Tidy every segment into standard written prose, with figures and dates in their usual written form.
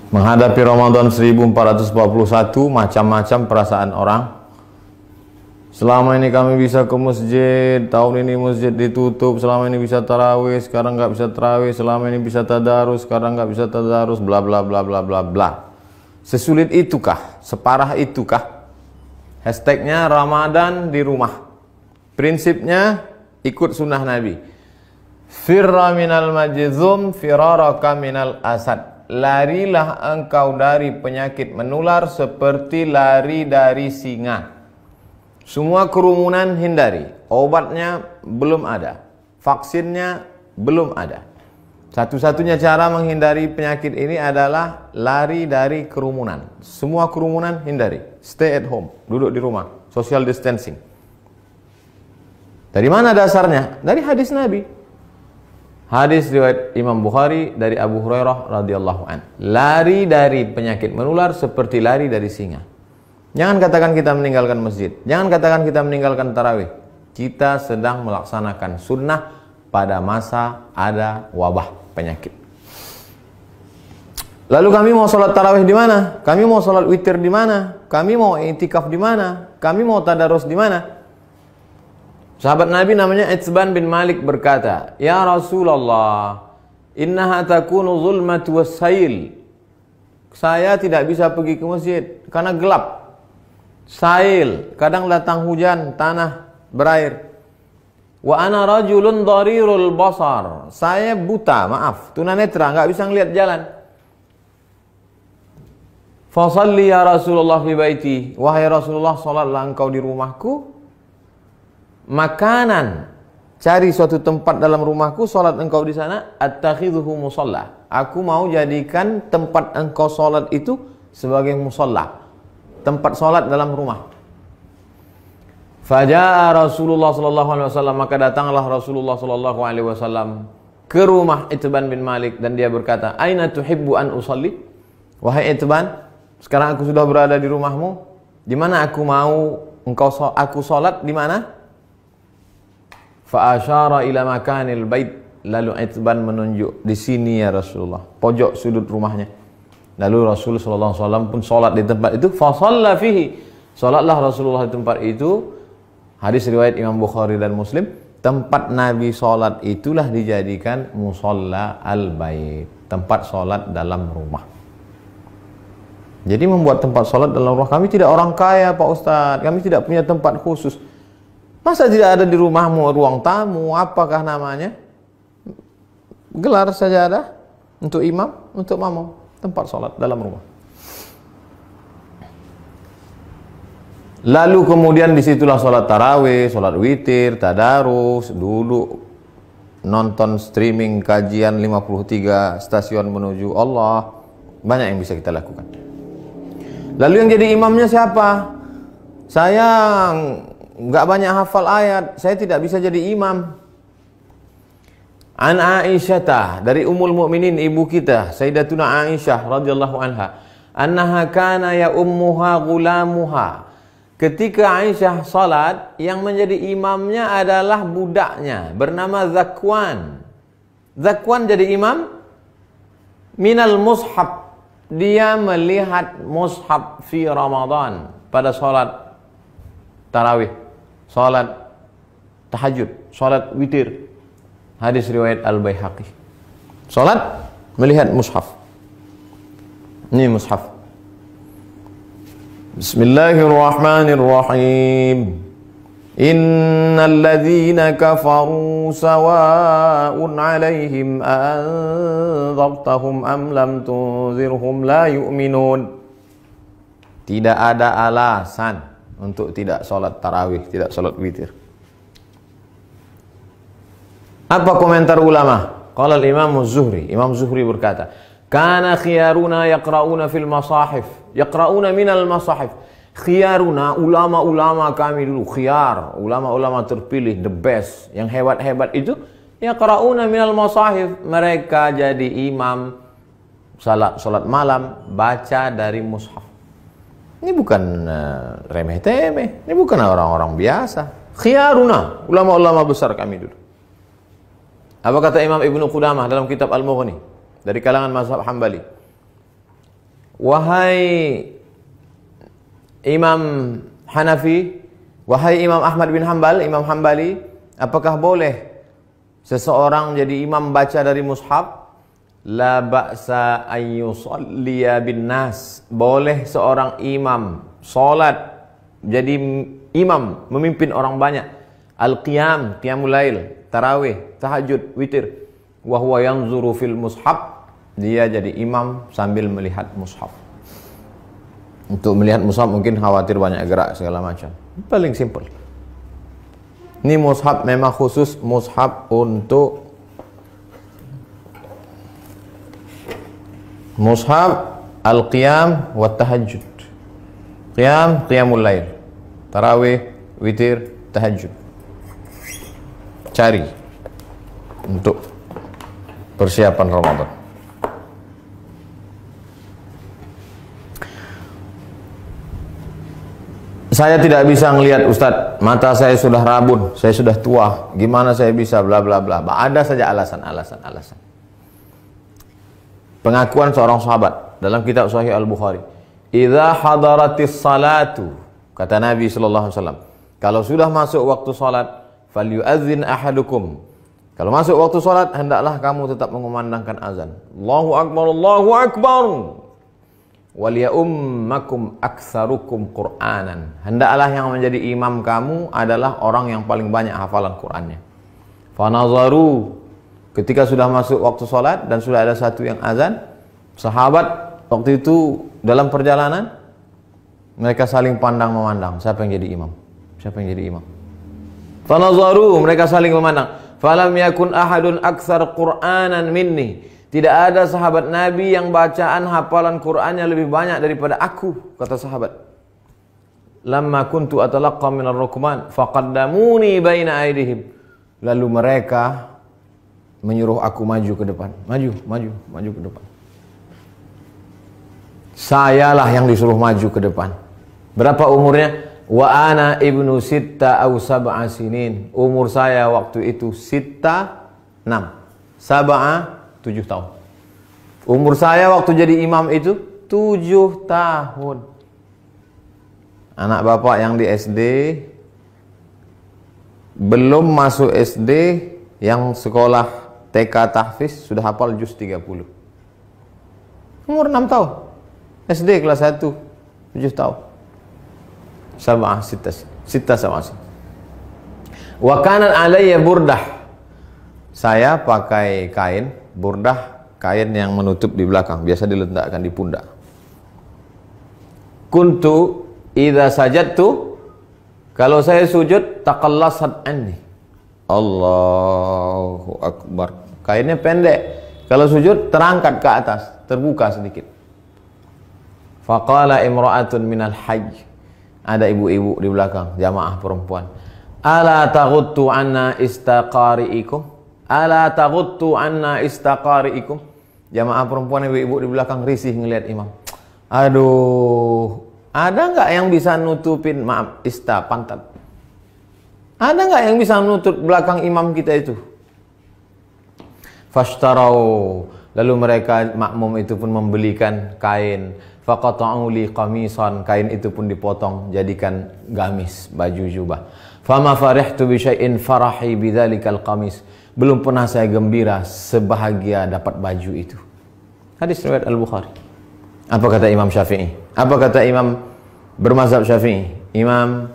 Menghadapi Ramadan 1441, macam-macam perasaan orang. Selama ini kami bisa ke masjid, tahun ini masjid ditutup. Selama ini bisa tarawih, sekarang nggak bisa tarawih. Selama ini bisa tadarus, sekarang nggak bisa tadarus. Bla bla bla bla bla bla. Sesulit itukah? Separah itukah? Hashtagnya Ramadan di rumah. Prinsipnya ikut sunnah Nabi. Firra minal majzum firaraka minal asad. Larilah engkau dari penyakit menular seperti lari dari singa. Semua kerumunan hindari. Obatnya belum ada. Vaksinnya belum ada. Satu-satunya cara menghindari penyakit ini adalah lari dari kerumunan. Semua kerumunan hindari. Stay at home. Duduk di rumah. Social distancing. Dari mana dasarnya? Dari hadis Nabi. Hadis riwayat Imam Bukhari dari Abu Hurairah radhiyallahu an. Lari dari penyakit menular seperti lari dari singa. Jangan katakan kita meninggalkan masjid. Jangan katakan kita meninggalkan tarawih. Kita sedang melaksanakan sunnah pada masa ada wabah penyakit. Lalu kami mau sholat tarawih di mana? Kami mau sholat witir di mana? Kami mau i'tikaf di mana? Kami mau tadarus di mana? Sahabat Nabi namanya Itsban bin Malik berkata, "Ya Rasulullah, innaha takunu zulmatu wassail." Saya tidak bisa pergi ke masjid karena gelap. Sail, kadang datang hujan, tanah berair. Wa ana rajulun dharirul basar. Saya buta, maaf, tunanetra, enggak bisa ngelihat jalan. Fa shalli ya Rasulullah fi baiti. Wahai Rasulullah, salatlah engkau di rumahku. Makanan, cari suatu tempat dalam rumahku, solat engkau di sana. Attakhidhuhu musalla. Aku mau jadikan tempat engkau solat itu sebagai musalla, tempat solat dalam rumah. Faja'a Rasulullah sallallahu alaihi wasallam, maka datanglah Rasulullah sallallahu alaihi wasallam ke rumah Itsban bin Malik dan dia berkata, "Aina tuhibbu an usalli?" Wahai Itsban, sekarang aku sudah berada di rumahmu. Di mana aku mau aku salat di mana? Fa asyara ila makanil bait. Lalu Itsban menunjuk, di sini ya Rasulullah, pojok sudut rumahnya. Lalu Rasulullah sallallahu alaihi wasallam pun salat di tempat itu. Fa shalla fihi. Salatlah Rasulullah di tempat itu. Hadis riwayat Imam Bukhari dan Muslim. Tempat Nabi salat itulah dijadikan musalla al-bait, tempat salat dalam rumah. Jadi membuat tempat salat dalam rumah. Kami tidak orang kaya Pak Ustadz, kami tidak punya tempat khusus. Masa tidak ada di rumahmu ruang tamu, apakah namanya? Gelar sajadah untuk imam, untuk makmum, tempat salat dalam rumah. Lalu kemudian disitulah salat tarawih, salat witir, tadarus, duduk nonton streaming kajian 53 stasiun menuju Allah. Banyak yang bisa kita lakukan. Lalu yang jadi imamnya siapa? Saya nggak banyak hafal ayat, saya tidak bisa jadi imam. An Aisyah, dari Ummul Mukminin, ibu kita Sayyidatuna Aisyah radhiyallahu anha, annaha kana ya ummuha gulamuha. Ketika Aisyah salat, yang menjadi imamnya adalah budaknya bernama Zakwan. Zakwan jadi imam minal mushaf. Dia melihat mushaf fi Ramadan pada salat tarawih, salat tahajud, salat witir. Hadis riwayat Al-Baihaqi. Salat melihat mushaf. Ini mushaf. Bismillahirrahmanirrahim. Innal ladzina kafaru sawa'un 'alaihim anzartahum am lam tunzirhum la yu'minun. Tidak ada alasan untuk tidak sholat tarawih, tidak sholat witir. Apa komentar ulama? Qala al-Imam Az-Zuhri. Imam Zuhri berkata, "Kana khiyaruna yaqra'una fil masahif, yaqra'una minal masahif." Khiyaruna, ulama-ulama kami dulu, khiyar, ulama-ulama terpilih, the best, yang hebat-hebat itu, yaqra'una minal masahif. Mereka jadi imam salat malam, baca dari mushaf. Ini bukan remeh-temeh, ini bukan orang-orang biasa. Khiyaruna, ulama-ulama besar kami dulu. Apa kata Imam Ibnu Qudamah dalam kitab Al-Mughni dari kalangan mazhab Hambali? wahai Imam Hanafi, wahai Imam Ahmad bin Hanbal, Imam Hambali, apakah boleh seseorang jadi imam baca dari mushaf? La ba'sa an yusalliya bin nas. Boleh seorang imam salat jadi imam memimpin orang banyak. Al-qiyam, qiyamul lail, tarawih, tahajud, witir. Wa huwa yanzuru fil mushaf. Dia jadi imam sambil melihat mushaf. Untuk melihat mushaf mungkin khawatir banyak gerak segala macam. Paling simple. Ini mushaf memang khusus mushaf untuk mushaf al-qiyam wa tahajud. Qiyam, qiyamul lail. Tarawih, witir, tahajud. Cari untuk persiapan Ramadan. Saya tidak bisa ngelihat Ustadz, mata saya sudah rabun, saya sudah tua, gimana saya bisa bla bla bla. Ada saja alasan. Pengakuan seorang sahabat dalam kitab Sahih Al-Bukhari. Idza hadaratis salatu, kata Nabi sallallahu alaihi wasallam, kalau sudah masuk waktu salat, falyu'adzin ahadukum. Kalau masuk waktu salat, hendaklah kamu tetap mengumandangkan azan. Allahu akbar, Allahu akbar. Waliyummakum aktsarukum Qur'anan. Hendaklah yang menjadi imam kamu adalah orang yang paling banyak hafalan Qur'annya. Fanazaru, ketika sudah masuk waktu salat dan sudah ada satu yang azan, sahabat waktu itu dalam perjalanan mereka saling pandang memandang, siapa yang jadi imam? Siapa yang jadi imam? Fanazaru, mereka saling memandang. Falam yakun ahadun aktsar Qur'anan minni. Tidak ada sahabat Nabi yang bacaan hafalan Qur'annya lebih banyak daripada aku, kata sahabat. Lamma kuntu atalaqqa minar rukman faqaddamuni baina aydihim. Lalu mereka menyuruh aku maju ke depan. Maju ke depan. Sayalah yang disuruh maju ke depan. Berapa umurnya? Wa ana ibnu sitta aw sab'a sinin. Umur saya waktu itu sitta 6. Sab'a 7 tahun. Umur saya waktu jadi imam itu 7 tahun. Anak bapak yang di SD, belum masuk SD, yang sekolah TK tahfiz sudah hafal juz 30. Umur 6 tahun. SD kelas 1, 7 tahun. Sab'ah sitta sab'ah. Wa kanat alayya burdah. Saya pakai kain burdah, kain yang menutup di belakang, biasa diletakkan di pundak. Kuntu idza sajadtu, kalau saya sujud, taqallasat anni. Allahu akbar. Kainnya pendek. Kalau sujud terangkat ke atas, terbuka sedikit. Faqala imra'atun minal hajj. Ada ibu-ibu di belakang, jamaah perempuan. Ala taghuttu anna istaqari'ikum? Ala taghuttu anna istaqari'ikum? Jamaah perempuan ibu-ibu di belakang risih ngelihat imam. Aduh, ada nggak yang bisa nutupin, maaf, pantat? Ada nggak yang bisa nutup belakang imam kita itu? Fashtarau, lalu mereka makmum itu pun membelikan kain. Faqata'u li qamisan, kain itu pun dipotong jadikan gamis, baju jubah. Fama farihtu bi syai'in farahi bidzalikal qamis. Belum pernah saya gembira sebahagia dapat baju itu. Hadis riwayat Al-Bukhari. Apa kata Imam Syafi'i? Apa kata Imam bermazhab Syafi'i? Imam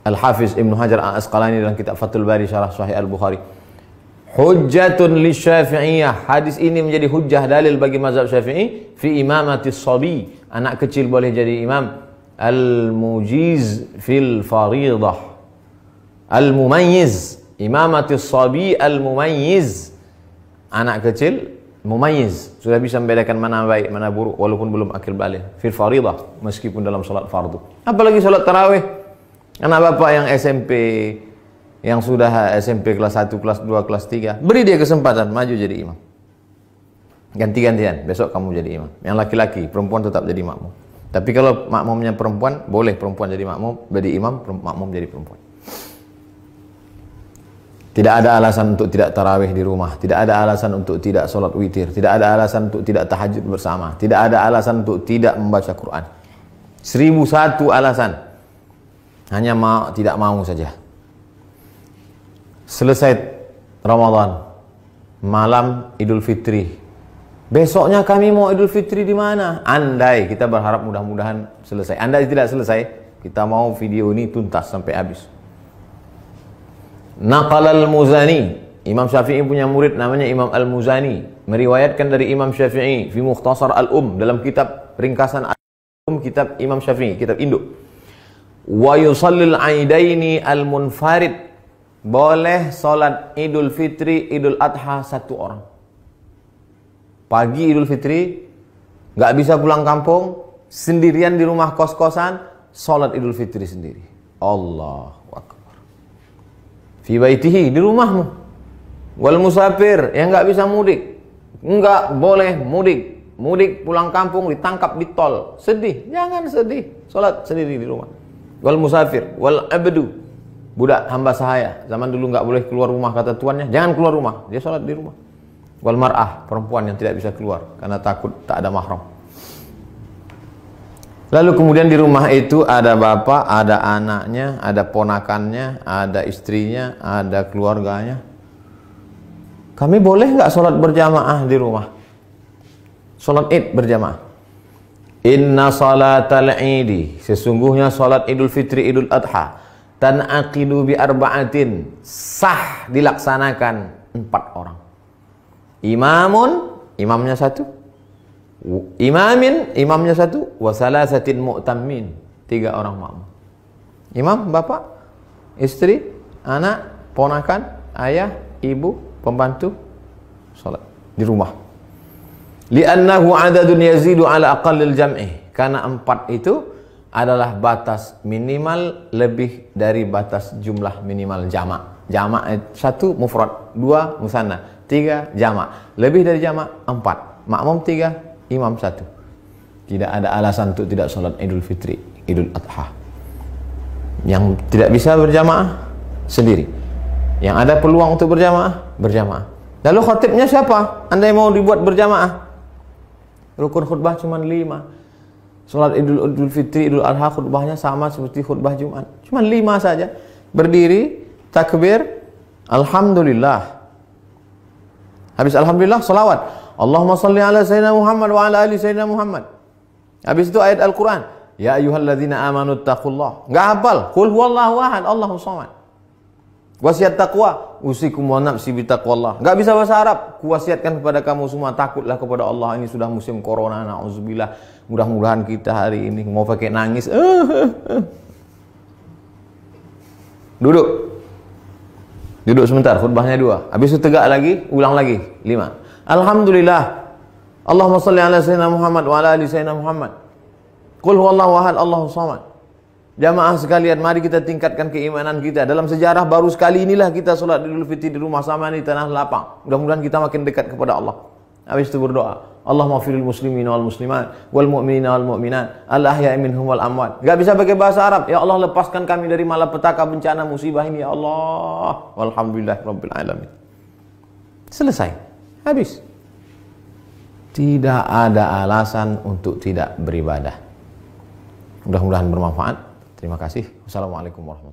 Al-Hafiz Ibnu Hajar Al-Asqalani dalam kitab Fathul Bari Syarah Sahih Al-Bukhari. Hujjatun li Syafi'iyah. Hadis ini menjadi hujjah dalil bagi mazhab Syafi'i fi imamatis sabi. Anak kecil boleh jadi imam. Al-mujiz fil faridah. Al-mumayyiz. Imamatis sabi al-mumayyiz. Anak kecil mumayyiz, sudah bisa membedakan mana baik mana buruk walaupun belum akil baligh fil faridah, meskipun dalam salat fardu. Apalagi salat tarawih. Anak bapak yang SMP, yang sudah SMP kelas 1, kelas 2, kelas 3, beri dia kesempatan maju jadi imam. Ganti-gantian, besok kamu jadi imam. Yang laki-laki, perempuan tetap jadi makmum. Tapi kalau makmumnya perempuan, boleh perempuan jadi makmum, jadi imam, makmum jadi perempuan. Tidak ada alasan untuk tidak tarawih di rumah. Tidak ada alasan untuk tidak sholat witir. Tidak ada alasan untuk tidak tahajud bersama. Tidak ada alasan untuk tidak membaca Quran. 1001 alasan. Hanya tidak mau saja. Selesai Ramadan, malam Idul Fitri. Besoknya kami mau Idul Fitri di mana? Andai, kita berharap mudah-mudahan selesai. Andai tidak selesai, kita mau video ini tuntas sampai habis. Naqal al-Muzani, Imam Syafi'i punya murid namanya Imam al-Muzani, meriwayatkan dari Imam Syafi'i fi Mukhtasar al-Um, dalam kitab ringkasan al-Um, kitab Imam Syafi'i, kitab induk. Wa yusallil aidaini al-munfarid, boleh salat Idul Fitri, Idul Adha satu orang. Pagi Idul Fitri, nggak bisa pulang kampung, sendirian di rumah kos-kosan, salat Idul Fitri sendiri. Allahu Akbar. Fi baitihi, di rumahmu. Wal musafir, yang nggak bisa mudik, nggak boleh mudik. Mudik pulang kampung ditangkap di tol, sedih, jangan sedih, salat sendiri di rumah. Wal musafir, wal abdu, budak hamba sahaya, zaman dulu nggak boleh keluar rumah kata tuannya, jangan keluar rumah, dia salat di rumah. Wal mar'ah, perempuan yang tidak bisa keluar karena takut tak ada mahram. Lalu kemudian di rumah itu ada bapak, ada anaknya, ada ponakannya, ada istrinya, ada keluarganya. Kami boleh nggak sholat berjamaah di rumah? Sholat id berjamaah. Inna salatal idi, sesungguhnya sholat Idul Fitri, Idul Adha, tan'aqidu bi arba'atin, sah dilaksanakan 4 orang. Imamun, imamnya 1. Imamin, imamnya 1, wa salasatin mu'tammin, 3 orang makmum. Imam, bapak, istri, anak, ponakan, ayah, ibu, pembantu, salat di rumah. Li'annahu adadun yazidu ala aqallil jam'i, karena 4 itu adalah batas minimal lebih dari batas jumlah minimal jamak. Jamak 1 mufrad, 2 musanna, 3 jamak. Lebih dari jamak 4, makmum 3, imam 1. Tidak ada alasan untuk tidak sholat Idul Fitri, Idul Adha. Yang tidak bisa berjamaah sendiri. Yang ada peluang untuk berjamaah, berjamaah. Lalu khatibnya siapa? Andai mau dibuat berjamaah, rukun khutbah cuma 5. Sholat Idul Fitri, Idul Adha khutbahnya sama seperti khutbah Jumat, cuma 5 saja. Berdiri, takbir, alhamdulillah. Habis alhamdulillah, salawat. Allahumma salli ala Sayyidina Muhammad wa ala ali Sayyidina Muhammad. Habis itu ayat Al-Quran. Ya ayyuhalladzina amanu taqullah. Nggak hafal. Qul huwallahu ahad, Allahu samad. Wasiat taqwa. Usikum wa nafsi bitaqwallah. Nggak bisa bahasa Arab. Kuwasiatkan kepada kamu semua, takutlah kepada Allah. Ini sudah musim corona, na'udzubillah. Mudah-mudahan kita hari ini mau pakai nangis. Duduk. Duduk sebentar, khutbahnya 2. Habis itu tegak lagi, ulang lagi, 5. Alhamdulillah. Allahumma salli ala Sayyidina Muhammad wa ala ali Sayyidina Muhammad. Qul huwallahu ahad, Allahu samad. Jamaah sekalian, mari kita tingkatkan keimanan kita. Dalam sejarah baru sekali inilah kita sholat Idul Fitri di rumah sama di tanah lapang. Mudah-mudahan kita makin dekat kepada Allah. Habis itu berdoa, Allahumma firil muslimin wal muslimat wal mu'minina wal mu'minat al ahya'i minhum wal amwat. Gak bisa pakai bahasa Arab. Ya Allah, lepaskan kami dari malapetaka, bencana, musibah ini ya Allah. Walhamdulillah rabbil alamin. Selesai. Habis. Tidak ada alasan untuk tidak beribadah. Mudah-mudahan bermanfaat. Terima kasih. Wassalamualaikum warahmatullahi wabarakatuh.